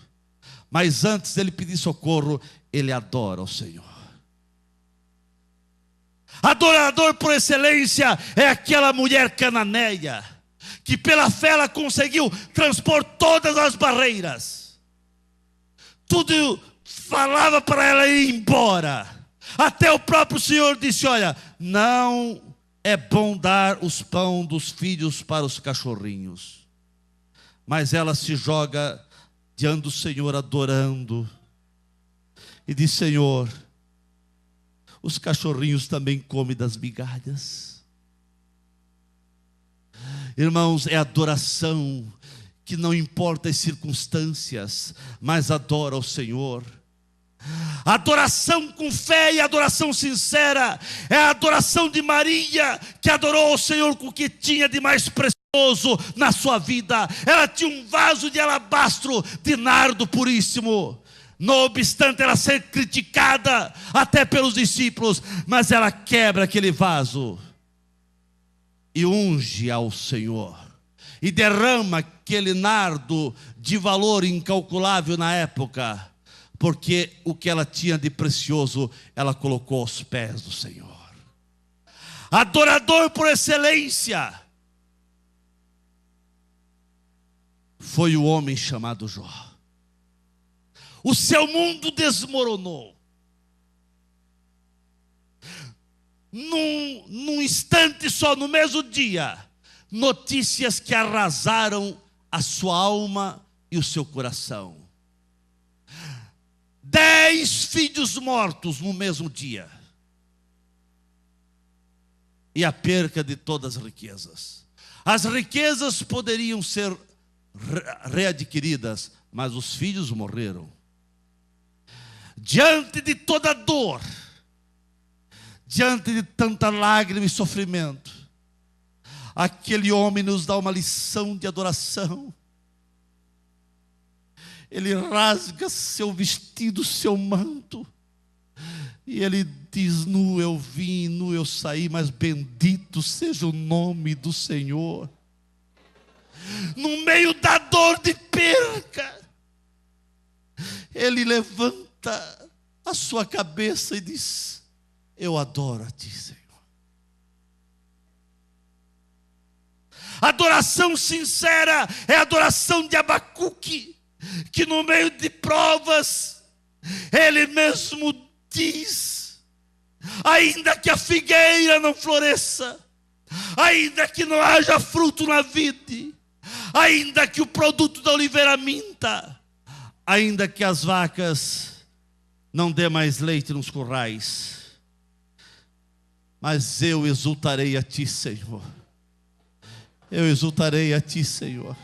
mas antes dele pedir socorro, ele adora o Senhor. Adorador por excelência é aquela mulher cananeia, que pela fé ela conseguiu transpor todas as barreiras. Tudo falava para ela ir embora. Até o próprio Senhor disse: olha, não é bom dar os pão dos filhos para os cachorrinhos. Mas ela se joga diante do Senhor adorando. E diz: Senhor, os cachorrinhos também comem das migalhas. Irmãos, é adoração que não importa as circunstâncias, mas adora o Senhor. Adoração com fé e adoração sincera é a adoração de Maria, que adorou o Senhor com o que tinha de mais precioso na sua vida. Ela tinha um vaso de alabastro de nardo puríssimo. Não obstante ela ser criticada até pelos discípulos, mas ela quebra aquele vaso e unge ao Senhor, e derrama aquele nardo de valor incalculável na época, porque o que ela tinha de precioso, ela colocou aos pés do Senhor. Adorador por excelência foi o homem chamado Jó. O seu mundo desmoronou. Num instante só, no mesmo dia, notícias que arrasaram a sua alma e o seu coração. 10 filhos mortos no mesmo dia. E a perca de todas as riquezas. As riquezas poderiam ser readquiridas, mas os filhos morreram. Diante de toda dor, diante de tanta lágrima e sofrimento, aquele homem nos dá uma lição de adoração. Ele rasga seu vestido, seu manto, e ele diz: nu eu vim, nu eu saí, mas bendito seja o nome do Senhor. No meio da dor de perca, ele levanta a sua cabeça e diz: eu adoro a ti, Senhor. Adoração sincera é a adoração de Abacuque, que no meio de provas, ele mesmo diz: ainda que a figueira não floresça, ainda que não haja fruto na vide, ainda que o produto da oliveira minta, ainda que as vacas não dê mais leite nos currais, mas eu exultarei a ti, Senhor. Eu exultarei a ti, Senhor.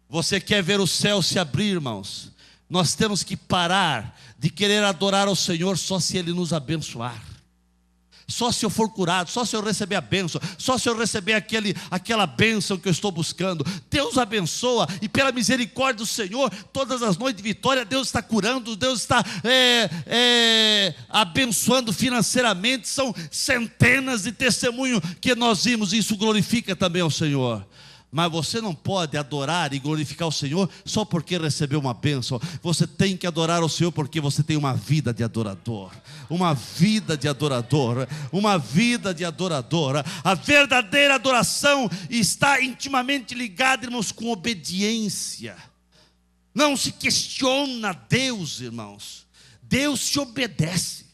Você quer ver o céu se abrir, irmãos? Nós temos que parar de querer adorar ao Senhor só se Ele nos abençoar. Só se eu for curado, só se eu receber a bênção, só se eu receber aquela bênção que eu estou buscando. Deus abençoa, e pela misericórdia do Senhor, todas as noites de vitória, Deus está curando, Deus está abençoando financeiramente. São centenas de testemunhos que nós vimos, e isso glorifica também ao Senhor. Mas você não pode adorar e glorificar o Senhor só porque recebeu uma bênção. Você tem que adorar o Senhor porque você tem uma vida de adorador. Uma vida de adorador. Uma vida de adorador. A verdadeira adoração está intimamente ligada, irmãos, com obediência. Não se questiona Deus, irmãos. Deus se obedece.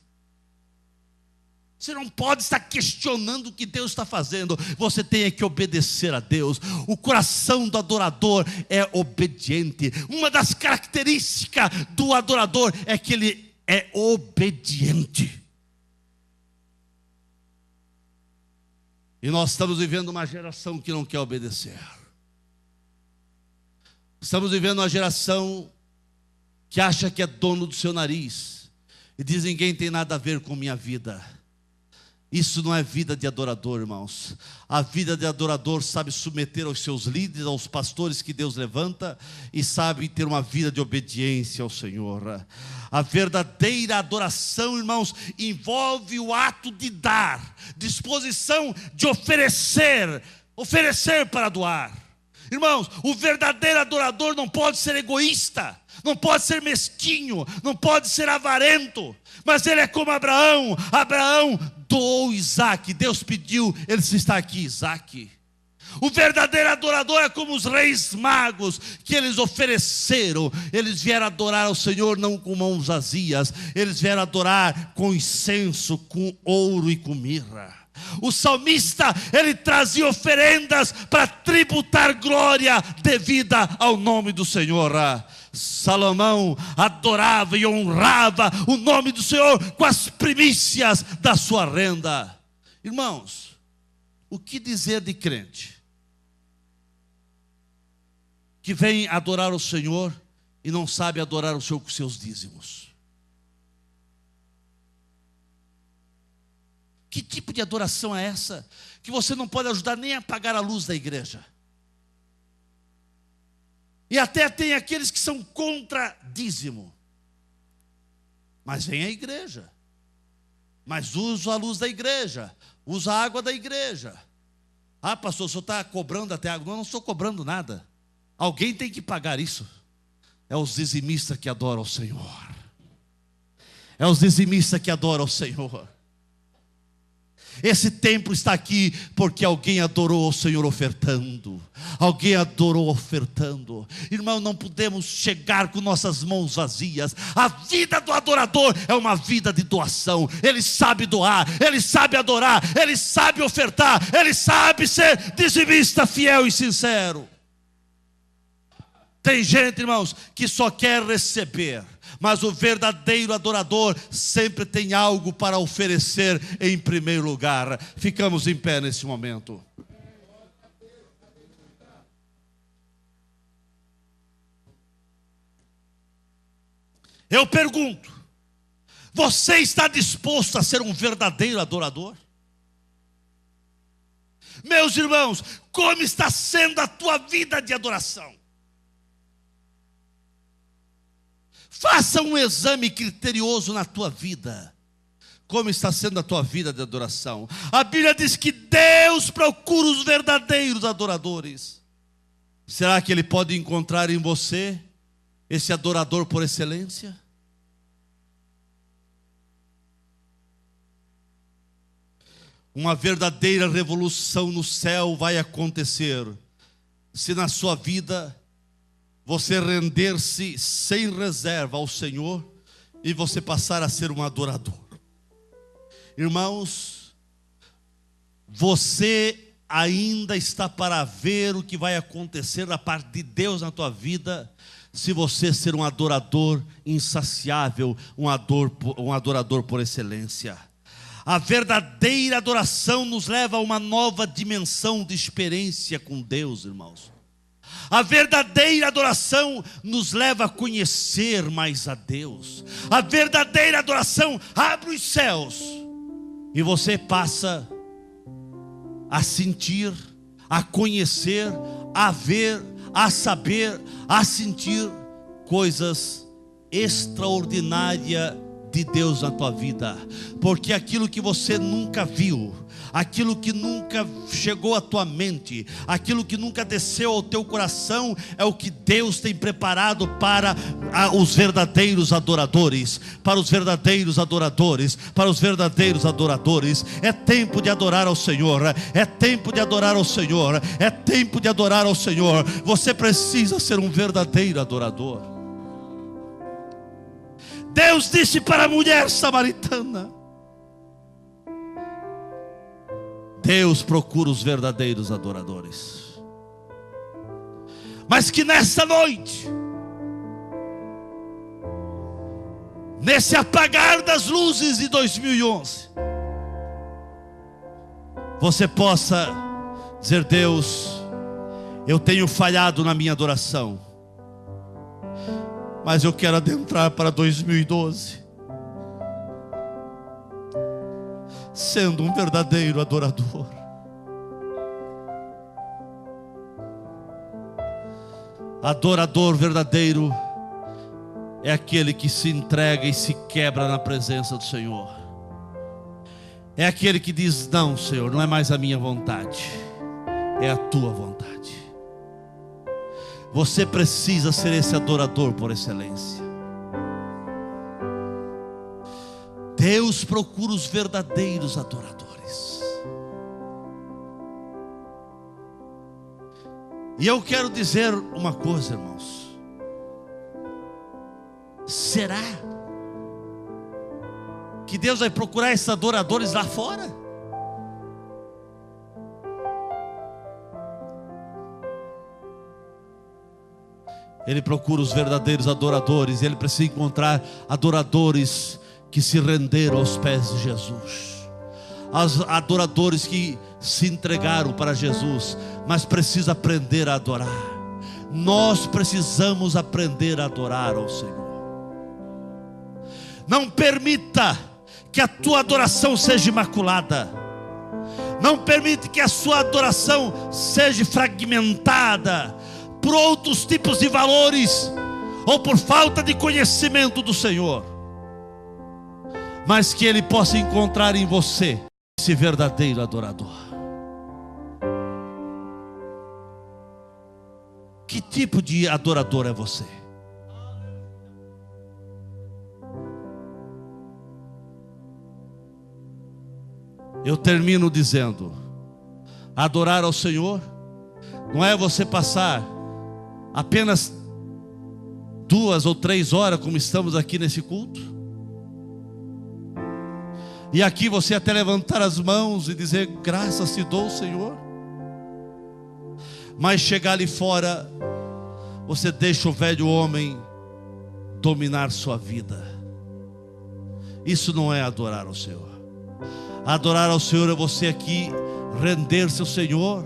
Você não pode estar questionando o que Deus está fazendo. Você tem que obedecer a Deus. O coração do adorador é obediente. Uma das características do adorador é que ele é obediente. E nós estamos vivendo uma geração que não quer obedecer. Estamos vivendo uma geração que acha que é dono do seu nariz e diz: ninguém tem nada a ver com minha vida. Isso não é vida de adorador, irmãos. A vida de adorador sabe submeter aos seus líderes, aos pastores que Deus levanta, e sabe ter uma vida de obediência ao Senhor. A verdadeira adoração, irmãos, envolve o ato de dar, disposição de oferecer para doar. Irmãos, o verdadeiro adorador não pode ser egoísta, não pode ser mesquinho, não pode ser avarento, mas ele é como Abraão. Abraão doou Isaac, Deus pediu, ele está aqui, Isaac. O verdadeiro adorador é como os reis magos, que eles ofereceram, eles vieram adorar ao Senhor não com mãos vazias, eles vieram adorar com incenso, com ouro e com mirra. O salmista, ele trazia oferendas para tributar glória devida ao nome do Senhor. Salomão adorava e honrava o nome do Senhor com as primícias da sua renda. Irmãos, o que dizer de crente que vem adorar o Senhor e não sabe adorar o Senhor com seus dízimos? Que tipo de adoração é essa? Que você não pode ajudar nem a apagar a luz da igreja. E até tem aqueles que são contra dízimo. Mas vem à igreja. Mas usa a luz da igreja. Usa a água da igreja. Ah, pastor, o senhor está cobrando até água. Não, eu não estou cobrando nada. Alguém tem que pagar isso. É os dizimistas que adoram o Senhor. É os dizimistas que adoram o Senhor. Esse templo está aqui porque alguém adorou ao Senhor ofertando. Alguém adorou ofertando. Irmão, não podemos chegar com nossas mãos vazias. A vida do adorador é uma vida de doação. Ele sabe doar, ele sabe adorar, ele sabe ofertar, ele sabe ser dizimista fiel e sincero. Tem gente, irmãos, que só quer receber, mas o verdadeiro adorador sempre tem algo para oferecer em primeiro lugar. Ficamos em pé nesse momento. Eu pergunto: você está disposto a ser um verdadeiro adorador? Meus irmãos, como está sendo a tua vida de adoração? Faça um exame criterioso na tua vida. Como está sendo a tua vida de adoração? A Bíblia diz que Deus procura os verdadeiros adoradores. Será que Ele pode encontrar em você esse adorador por excelência? Uma verdadeira revolução no céu vai acontecer se na sua vida você render-se sem reserva ao Senhor e você passar a ser um adorador. Irmãos, você ainda está para ver o que vai acontecer da parte de Deus na tua vida, se você ser um adorador insaciável, um adorador por excelência. A verdadeira adoração nos leva a uma nova dimensão de experiência com Deus, irmãos. A verdadeira adoração nos leva a conhecer mais a Deus. A verdadeira adoração abre os céus e você passa a sentir, a conhecer, a ver, a saber, a sentir coisas extraordinárias de Deus na tua vida. Porque aquilo que você nunca viu, aquilo que nunca chegou à tua mente, aquilo que nunca desceu ao teu coração, é o que Deus tem preparado para os verdadeiros adoradores. Para os verdadeiros adoradores. Para os verdadeiros adoradores. É tempo de adorar ao Senhor. É tempo de adorar ao Senhor. É tempo de adorar ao Senhor. Você precisa ser um verdadeiro adorador. Deus disse para a mulher samaritana: Deus procura os verdadeiros adoradores. Mas que nessa noite nesse apagar das luzes de 2011, você possa dizer: Deus, eu tenho falhado na minha adoração, mas eu quero adentrar para 2012 sendo um verdadeiro adorador. Adorador verdadeiro é aquele que se entrega e se quebra na presença do Senhor. É aquele que diz: não, Senhor, não é mais a minha vontade, é a tua vontade. Você precisa ser esse adorador por excelência. Deus procura os verdadeiros adoradores. E eu quero dizer uma coisa, irmãos. Será que Deus vai procurar esses adoradores lá fora? Ele procura os verdadeiros adoradores. Ele precisa encontrar adoradores que se renderam aos pés de Jesus, adoradores que se entregaram para Jesus, mas precisa aprender a adorar. Nós precisamos aprender a adorar ao Senhor. Não permita que a tua adoração seja imaculada. Não permita que a sua adoração seja fragmentada por outros tipos de valores, ou por falta de conhecimento do Senhor. Mas que Ele possa encontrar em você esse verdadeiro adorador. Que tipo de adorador é você? Eu termino dizendo: adorar ao Senhor não é você passar apenas 2 ou 3 horas, como estamos aqui nesse culto, e aqui você até levantar as mãos e dizer: graças te dou, Senhor. Mas chegar ali fora, você deixa o velho homem dominar sua vida. Isso não é adorar ao Senhor. Adorar ao Senhor é você aqui render-se ao Senhor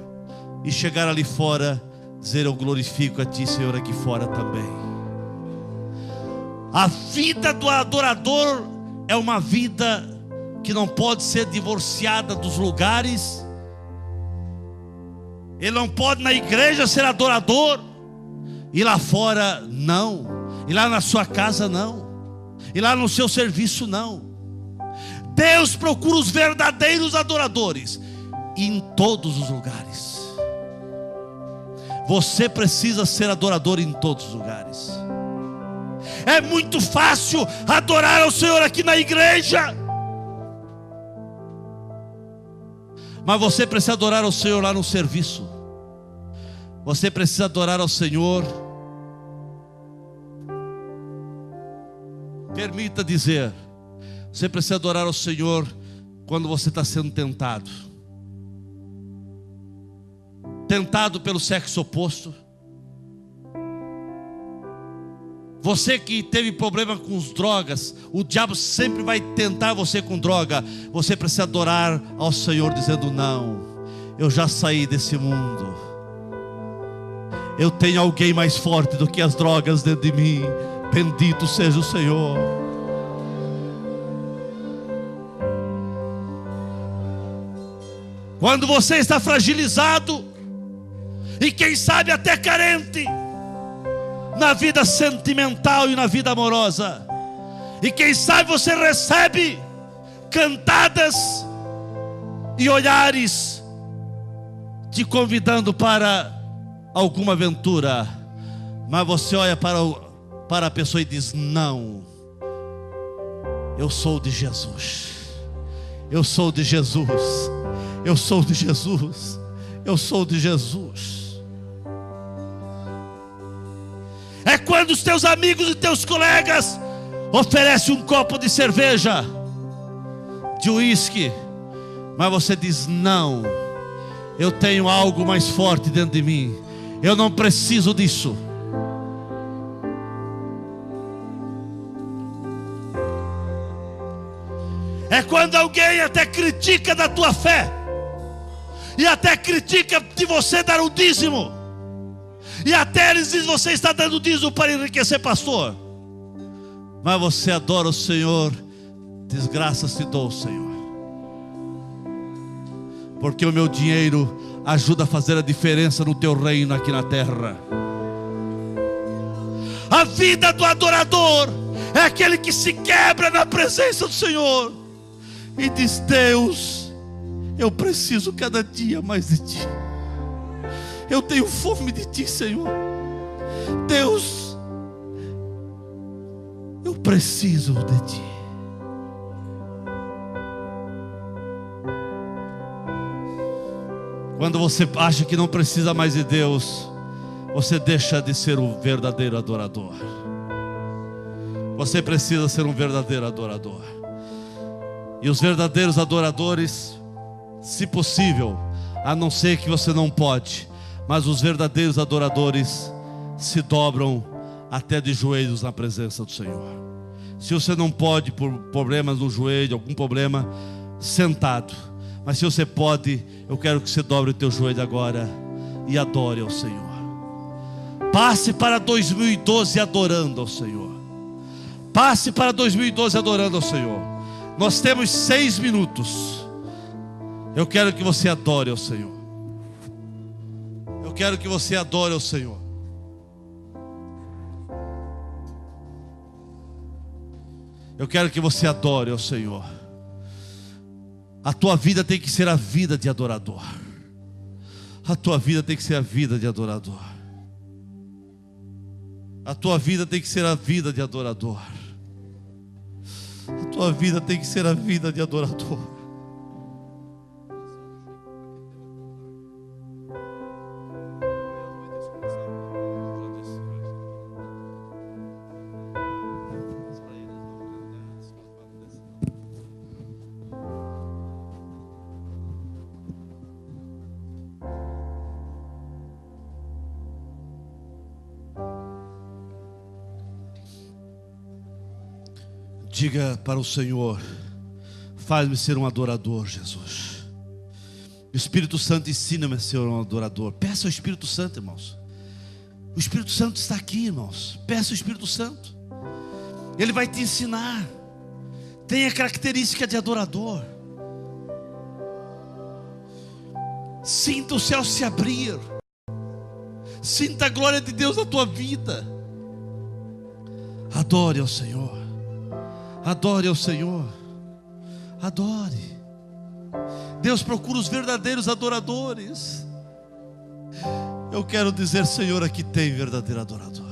e chegar ali fora, dizer: eu glorifico a Ti, Senhor, aqui fora também. A vida do adorador é uma vida que não pode ser divorciada dos lugares. Ele não pode na igreja ser adorador e lá fora não, e lá na sua casa não, e lá no seu serviço não. Deus procura os verdadeiros adoradores em todos os lugares. Você precisa ser adorador em todos os lugares. É muito fácil adorar ao Senhor aqui na igreja, mas você precisa adorar ao Senhor lá no serviço. Você precisa adorar ao Senhor. Permita dizer, você precisa adorar ao Senhor quando você está sendo tentado. Tentado pelo sexo oposto. Você que teve problema com as drogas, o diabo sempre vai tentar você com droga. Você precisa adorar ao Senhor dizendo: não, eu já saí desse mundo. Eu tenho alguém mais forte do que as drogas dentro de mim. Bendito seja o Senhor. Quando você está fragilizado e quem sabe até carente na vida sentimental e na vida amorosa, e quem sabe você recebe cantadas e olhares te convidando para alguma aventura, mas você olha para a pessoa e diz: não, eu sou de Jesus, eu sou de Jesus, eu sou de Jesus, eu sou de Jesus. É quando os teus amigos e teus colegas oferecem um copo de cerveja, de uísque, mas você diz: não, eu tenho algo mais forte dentro de mim, eu não preciso disso. É quando alguém até critica da tua fé, e até critica de você dar o dízimo, e até eles dizem: você está dando dízimo para enriquecer, pastor. Mas você adora o Senhor, desgraça se dou, Senhor, porque o meu dinheiro ajuda a fazer a diferença no teu reino aqui na terra. A vida do adorador é aquele que se quebra na presença do Senhor e diz: Deus, eu preciso cada dia mais de Ti. Eu tenho fome de Ti, Senhor. Deus, eu preciso de Ti. Quando você acha que não precisa mais de Deus, você deixa de ser um verdadeiro adorador. Você precisa ser um verdadeiro adorador. E os verdadeiros adoradores, se possível, a não ser que você não pode, mas os verdadeiros adoradores se dobram até de joelhos na presença do Senhor. Se você não pode, por problemas no joelho, algum problema, sentado. Mas se você pode, eu quero que você dobre o teu joelho agora e adore ao Senhor. Passe para 2012 adorando ao Senhor. Passe para 2012 adorando ao Senhor. Nós temos 6 minutos. Eu quero que você adore ao Senhor. Eu quero que você adore ao Senhor. Eu quero que você adore ao Senhor. A tua vida tem que ser a vida de adorador. A tua vida tem que ser a vida de adorador. A tua vida tem que ser a vida de adorador. A tua vida tem que ser a vida de adorador. Diga para o Senhor: faz-me ser um adorador, Jesus. O Espírito Santo ensina-me a ser um adorador. Peça ao Espírito Santo, irmãos. O Espírito Santo está aqui, irmãos. Peça ao Espírito Santo. Ele vai te ensinar. Tem a característica de adorador. Sinta o céu se abrir. Sinta a glória de Deus na tua vida. Adore ao Senhor. Adore ao Senhor. Adore. Deus procura os verdadeiros adoradores. Eu quero dizer, Senhor, aqui tem verdadeiro adorador.